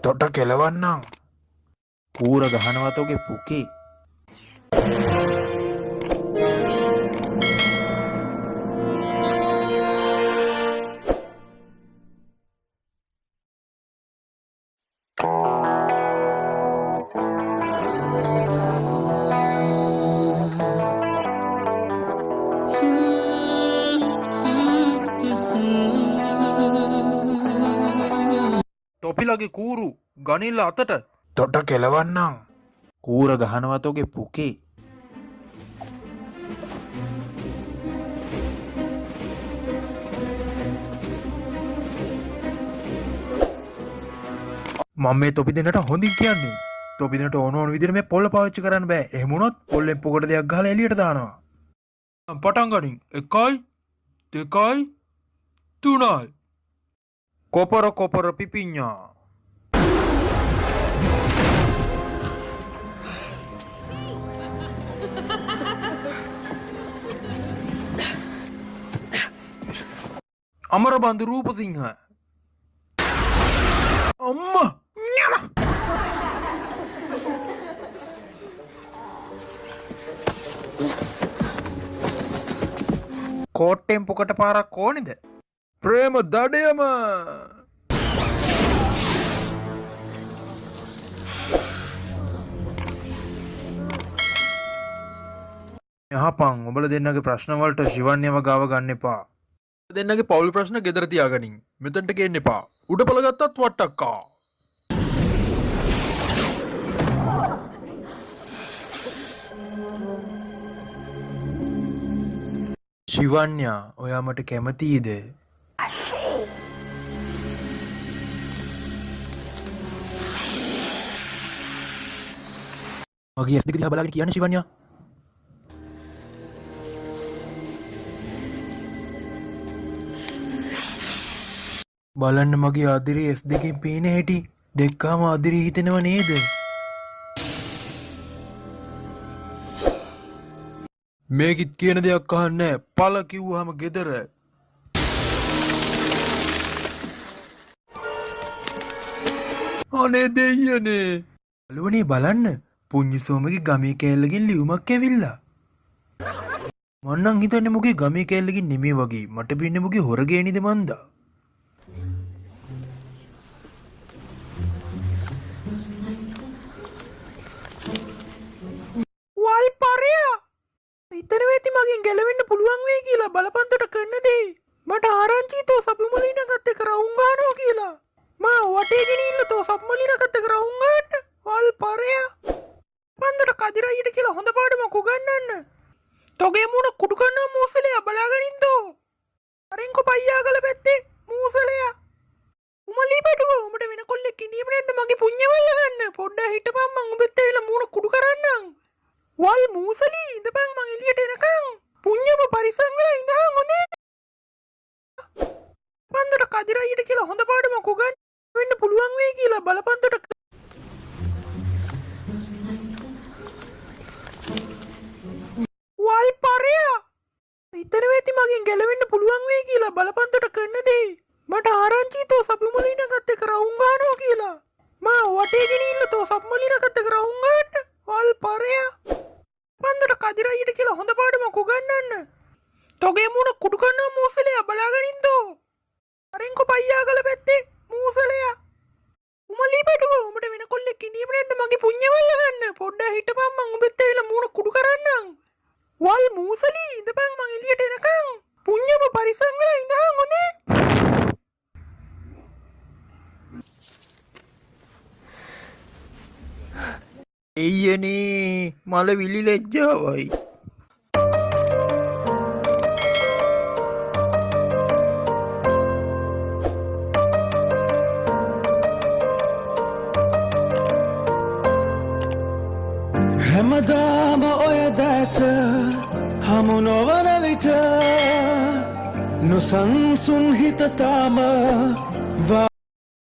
තොට කෙලවන්නම්. කූර ගහනවතෝගේ පුකේ. තොපිලගේ කූරු ගනිල්ල අතට. තොට කෙලවන්නම්. කූර ගහනවතෝගේ පුකේ. මම මේ තොපි දෙන්නට හොඳින් කියන්නේ. තොපි දෙන්නට ඕන විදිහට මේ පොල්ල පාවිච්චි කරන්න බෑ. එහෙම වුණොත් පොල්ලෙන් පොකට දෙයක් ගහලා එළියට දානවා. පටන් ගනින්. 1 2 3 කොපර කොපර පිපිඤ්ඤා. අමරබන්දු රූපසිංහ. අම්මා ඤම. කෝට්ටෙන් පොකට පාරක් ඕනේද? ප්‍රේම දඩයම. යහපන් ඔබල දෙන්නගේ ප්‍රශ්න වලට ශිවන්‍යව ගාව ගන්න එපා. දෙන්නගේ පවුල් ප්‍රශ්න ගෙදර තියාගනින්. මෙතනට ගේන්න එපා. උඩ පළ ගත්තත් වට්ටක්කා. ශිවන්‍යා ඔයා මට කැමතියිද? මගේ ඇස් දෙක දිහා බලාගෙන කියන්න ශිවන්‍යා. බලන්න මගේ ආදිරි ඇස් දෙකෙන් පේන හැටි. දෙක්කාම ආදිරි හිතෙනව නේද? මේකිත් කියන දෙයක් අහන්නේ පළ කිව්වහම ගෙදර. අනේ දෙයියනේ. බලවනේ බලන්න පුඤ්ඤසෝමගේ ගමේ කෑල්ලකින් ලියුමක් ඇවිල්ලා. මං නම් හිතන්නේ මුගේ ගමේ කෑල්ලකින් නෙමෙයි වගේ. මට පින්නේ මුගේ හොරගේනිද මන්දා. වල් පරයා හිතන වෙති මගෙන් ගැලවෙන්න පුළුවන් වෙයි කියලා බලපන්තට කරන දේ. මට ආරංචි තෝ සපුමලිනකත් එක්ක රවුම් ගන්නවා කියලා. මා වටේගෙන ඉන්න තෝ සපුමලිනකත් එක්ක රවුම් ගන්න. වල් පරයා පන්දට කදිරයියට කියලා හොඳ පාඩමක් උගන්වන්න. තෝගේ මුණ කුඩු කන්නා මූසලයා බලාගෙන ඉන්නෝ. අරින්කො පයියාගල පැත්තේ මූසලයා. උමලී බඩුව උඹට වෙන කොල්ලෙක් ඉඳීම නැද්ද මගේ පුඤ්ඤවල්ල ගන්න. පොඩ්ඩක් හිටපන් මං උඹත් ඇවිල්ලා මුණ කුඩු කරන්නම්. වල් මූසලී ඉඳපන් මං එළියට එනකන්. පුඤ්ඤම පරිසං වෙලා ඉඳහන් හොඳේ. පන්දට කදිරයියට කියලා හොඳ පාඩමක් උගන්වන්න පුළුවන් වෙයි කියලා බලපන්දට. වල් පරයා හිතන වෙති මගෙන් ගැලවෙන්න පුළුවන් වෙයි කියලා බලපන්තට කරන දේ. මට ආරංචි තෝ සපුමලිනකත් එක්ක රවුම් ගන්නවා කියලා. මා වටේගෙන ඉන්න තෝ සපුමලිනකත් එක්ක රවුම් ගන්න. වල් පරයා පන්දට කදිරයියට කියලා හොඳ පාඩමක් උගන්වන්න. තෝගේ මුණ කුඩු කන්නා මූසලයා බලාගෙන ඉන්නෝ. අරින්කො පයියාගල පැත්තේ මූසලයා. උමලී බඩුව උඹට වෙන කොල්ලෙක් ඉඳීම නැද්ද මගේ පුඤ්ඤවල්ල ගන්න. පොඩ්ඩක් හිටපන් මං උඹත් ඇවිල්ලා මුණ කුඩු කරන්නම්. වල් මූසලී ඉඳපන් මං එළියට එනකන්. පුඤ්ඤම පරිසං වෙලා ඉඳහන් හොඳේ. එయ్యනේ මල විලි ලැජ්ජාවයි. හැමදාම ඔය දැස හමු නොවන විට නොසන්සුන් හිත තාම